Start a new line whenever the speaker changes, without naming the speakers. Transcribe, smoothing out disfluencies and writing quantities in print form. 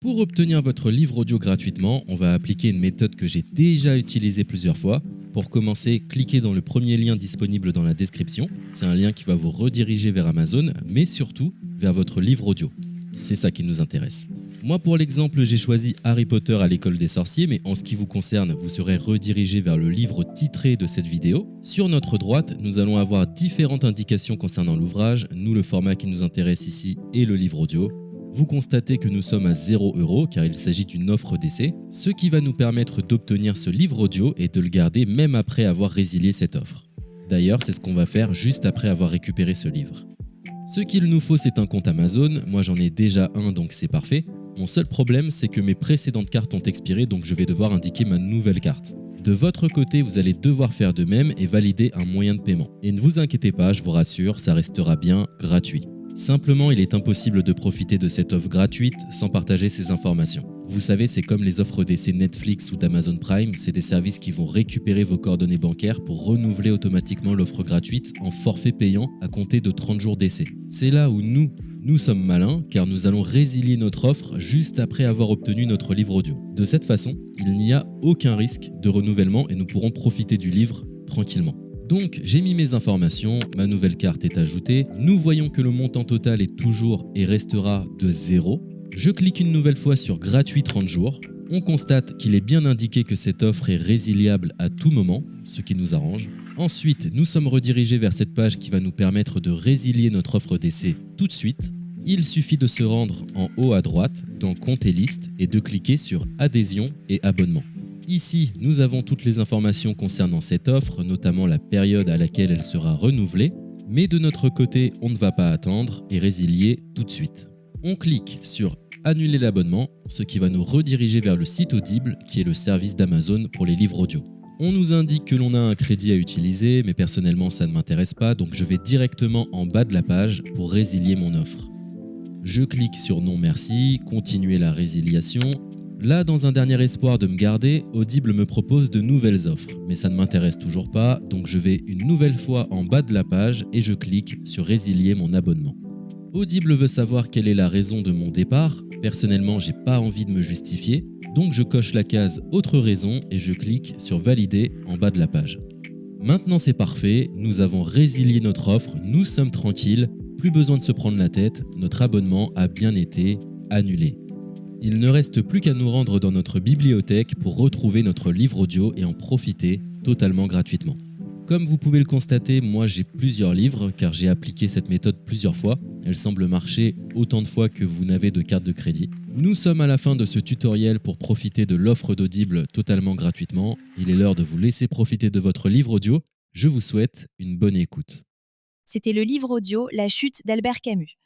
Pour obtenir votre livre audio gratuitement, on va appliquer une méthode que j'ai déjà utilisée plusieurs fois. Pour commencer, cliquez dans le premier lien disponible dans la description. C'est un lien qui va vous rediriger vers Amazon, mais surtout vers votre livre audio. C'est ça qui nous intéresse. Moi, pour l'exemple, j'ai choisi Harry Potter à l'école des sorciers, mais en ce qui vous concerne, vous serez redirigé vers le livre titré de cette vidéo. Sur notre droite, nous allons avoir différentes indications concernant l'ouvrage. Nous, le format qui nous intéresse ici est le livre audio. Vous constatez que nous sommes à 0 € car il s'agit d'une offre d'essai, ce qui va nous permettre d'obtenir ce livre audio et de le garder même après avoir résilié cette offre. D'ailleurs, c'est ce qu'on va faire juste après avoir récupéré ce livre. Ce qu'il nous faut, c'est un compte Amazon. Moi, j'en ai déjà un, donc c'est parfait. Mon seul problème, c'est que mes précédentes cartes ont expiré, donc je vais devoir indiquer ma nouvelle carte. De votre côté, vous allez devoir faire de même et valider un moyen de paiement. Et ne vous inquiétez pas, je vous rassure, ça restera bien gratuit. Simplement, il est impossible de profiter de cette offre gratuite sans partager ces informations. Vous savez, c'est comme les offres d'essai Netflix ou d'Amazon Prime, c'est des services qui vont récupérer vos coordonnées bancaires pour renouveler automatiquement l'offre gratuite en forfait payant à compter de 30 jours d'essai. C'est là où nous sommes malins car nous allons résilier notre offre juste après avoir obtenu notre livre audio. De cette façon, il n'y a aucun risque de renouvellement et nous pourrons profiter du livre tranquillement. Donc, j'ai mis mes informations, ma nouvelle carte est ajoutée. Nous voyons que le montant total est toujours et restera de 0. Je clique une nouvelle fois sur gratuit 30 jours. On constate qu'il est bien indiqué que cette offre est résiliable à tout moment, ce qui nous arrange. Ensuite, nous sommes redirigés vers cette page qui va nous permettre de résilier notre offre d'essai tout de suite. Il suffit de se rendre en haut à droite dans Compte et liste et de cliquer sur Adhésion et abonnement. Ici, nous avons toutes les informations concernant cette offre, notamment la période à laquelle elle sera renouvelée, mais de notre côté, on ne va pas attendre et résilier tout de suite. On clique sur Annuler l'abonnement, ce qui va nous rediriger vers le site Audible, qui est le service d'Amazon pour les livres audio. On nous indique que l'on a un crédit à utiliser, mais personnellement ça ne m'intéresse pas, donc je vais directement en bas de la page pour résilier mon offre. Je clique sur Non merci, continuer la résiliation. Là, dans un dernier espoir de me garder, Audible me propose de nouvelles offres, mais ça ne m'intéresse toujours pas, donc je vais une nouvelle fois en bas de la page et je clique sur Résilier mon abonnement. Audible veut savoir quelle est la raison de mon départ. Personnellement, j'ai pas envie de me justifier, donc je coche la case Autre raison et je clique sur Valider en bas de la page. Maintenant c'est parfait, nous avons résilié notre offre, nous sommes tranquilles, plus besoin de se prendre la tête, notre abonnement a bien été annulé. Il ne reste plus qu'à nous rendre dans notre bibliothèque pour retrouver notre livre audio et en profiter totalement gratuitement. Comme vous pouvez le constater, moi j'ai plusieurs livres car j'ai appliqué cette méthode plusieurs fois. Elle semble marcher autant de fois que vous n'avez de carte de crédit. Nous sommes à la fin de ce tutoriel pour profiter de l'offre d'Audible totalement gratuitement. Il est l'heure de vous laisser profiter de votre livre audio. Je vous souhaite une bonne écoute.
C'était le livre audio La chute d'Albert Camus.